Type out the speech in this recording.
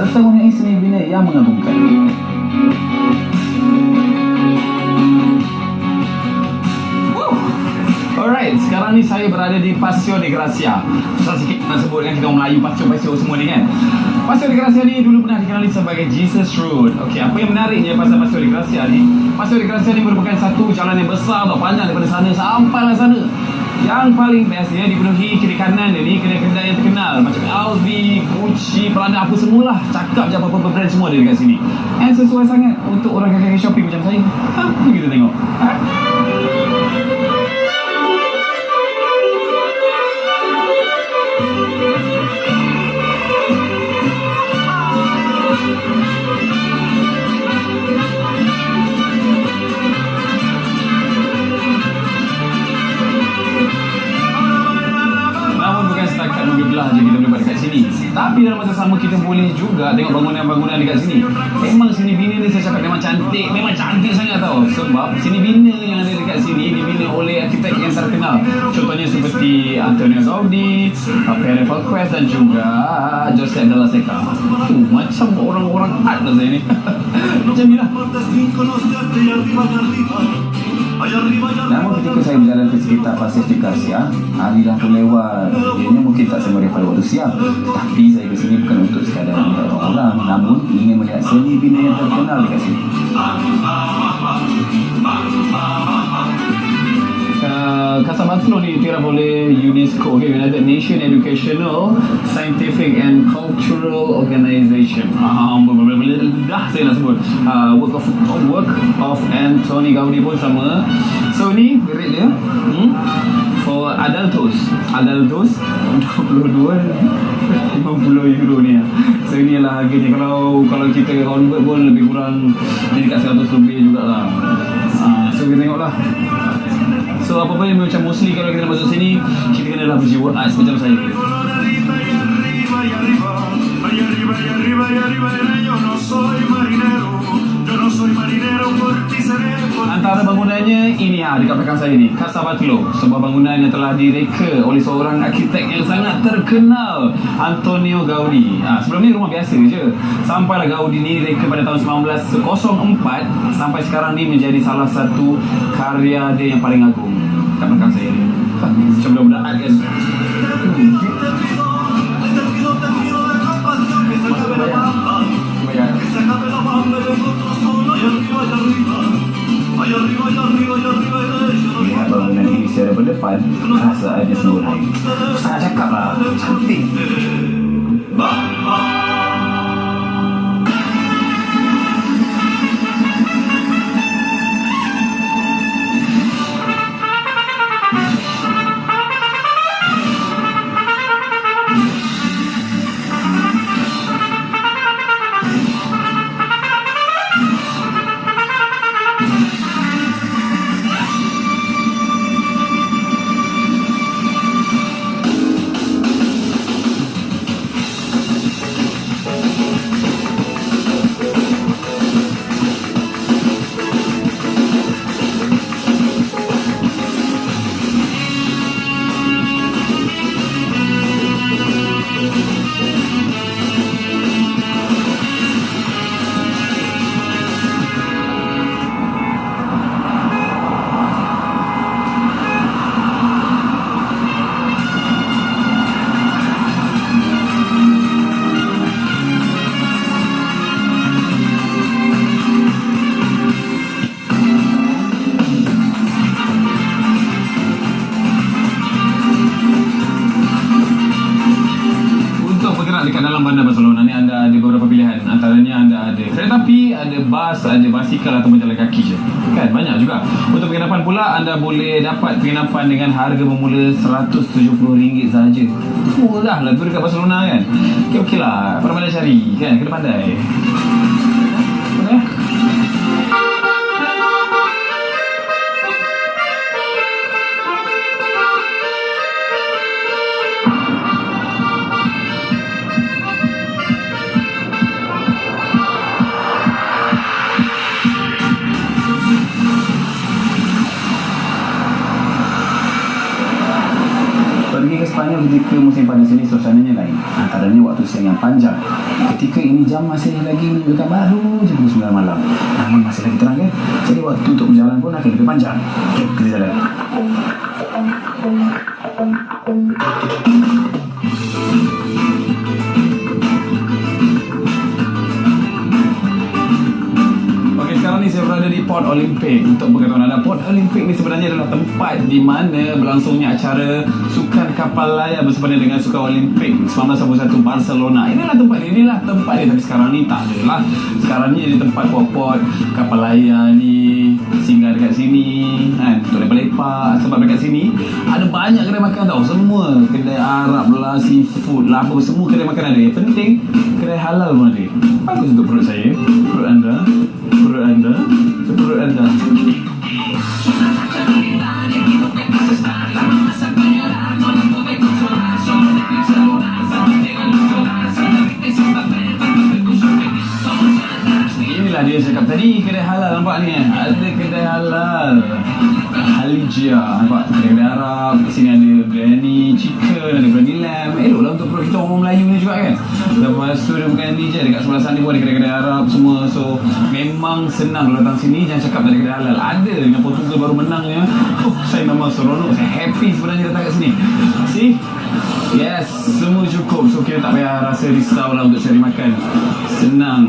bertemu seni bina yang mengagumkan. Alright, sekarang ni saya berada di Paseo de Gracia. Susah sikit nak sebut kan, kita orang Melayu pasio semua ni kan. Paseo de Gracia ni dulu pernah dikenali sebagai Jesus Road. Okey, apa yang menariknya pasal Paseo de Gracia ni? Paseo de Gracia ni merupakan satu jalan yang besar atau panjang daripada sana sampailah sana. Yang paling best dia dipenuhi kiri kanan dia ni kedai-kedai yang terkenal macam LV, Gucci, Prada, apa semualah. Cakap je apa-apa brand semua ada dekat sini. And sesuai sangat untuk orang kaki shopping macam saya. Kita tengok. Je kita boleh buat dekat sini. Tapi dalam masa sama kita boleh juga tengok bangunan-bangunan dekat sini. Memang sini bina ni saya cakap memang cantik sangat tau. Sebab sini bina yang ada dekat sini dibina oleh arkitek yang terkenal. Contohnya seperti Antonio Gaudi, Pere Falquez dan juga Josep de la Seca. Macam orang-orang art lah saya ni. Macam ni lah. Namun ketika saya berjalan ke sekitar Paseo de Gracia, hari dah pun lewat. Ianya mungkin tak semeriah pada waktu siang. Tetapi saya ke sini bukan untuk sekadar melihat orang-orang, namun ingin melihat seni bina yang terkenal dekat sini. Casablanca ni diiktiraf oleh UNESCO, United Nations Educational, Scientific and Cultural Organization. Dah saya nak sebut. Work of Antoni Gaudi pun sama. So ni rate dia for adultos 22 €50 ni. So inilah harganya. Kalau kita convert pun lebih kurang ni dekat 100 lebih jugalah. So kita tengoklah. So apa-apa yang macam mostly kalau kita nak masuk sini, kita kenalah berjiwa art macam saya. Antara bangunannya ini dekat belakang saya ni, Casa Batlló, sebuah bangunan yang telah direka oleh seorang arkitek yang sangat terkenal, Antonio Gaudi. Sebelum ni rumah biasa je. Sampailah Gaudi ni reka pada tahun 1904 sampai sekarang ni menjadi salah satu karya dia yang paling agung. Kat belakang saya ni. Macam budak-budak art kan. Lihat bangunan ini secara berdepan, rasa ada seluruh lain. Sangat cakap lah, cantik. Dekat dalam bandar Barcelona ni anda ada beberapa pilihan. Antaranya anda ada kereta api, ada bas, ada basikal atau jalan kaki je. Kan banyak juga. Untuk penginapan pula anda boleh dapat penginapan dengan harga bermula RM170 sahaja. Murah lah tu dekat Barcelona kan. Okey lah, pandai cari kan, kena pandai. Memang ketika musim panas ini suasananya lain. Antaranya waktu siang yang panjang. Ketika ini jam masih lagi menunjukkan baru je pukul 9 malam. Namun masih lagi terang kan? Jadi waktu untuk berjalan pun akan lebih panjang. Okay, kita jalan. Sekarang ni saya berada di Port Olympic. Untuk berkata ada Port Olympic ni sebenarnya adalah tempat di mana berlangsungnya acara sukan kapal layar bersempena dengan Sukan Olimpik 1981 Barcelona. Inilah tempat dia, tapi sekarang ni tak ada lah. Sekarang ni jadi tempat port kapal layar ni singgah dekat sini kan, untuk lepak-lepak. Sebab dekat sini ada banyak kedai makan tau. Semua kedai Arab lah, seafood lah, apa semua kedai makan ada. Yang penting kedai halal pun ada. Bagus untuk perut saya, perut anda, perut anda. Inilah dia cakap tadi, kedai halal. Nampak ni ada kedai halal Halijah, nampak kedai Arab. Di sini ada biryani chicken, ada biryani lamb. Eloklah untuk perut kita orang Melayu ni juga kan. Lepas tu dia bukan ni je, dekat sebelah sana pun ada kedai-kedai Arab semua. So memang senang kalau datang sini. Jangan cakap tak ada kedai halal. Ada, dengan Portugal baru menangnya. Saya memang seronok, saya happy sebenarnya datang kat sini. See? Yes, semua cukup. So kita tak payah rasa risau lah untuk cari makan. Senang.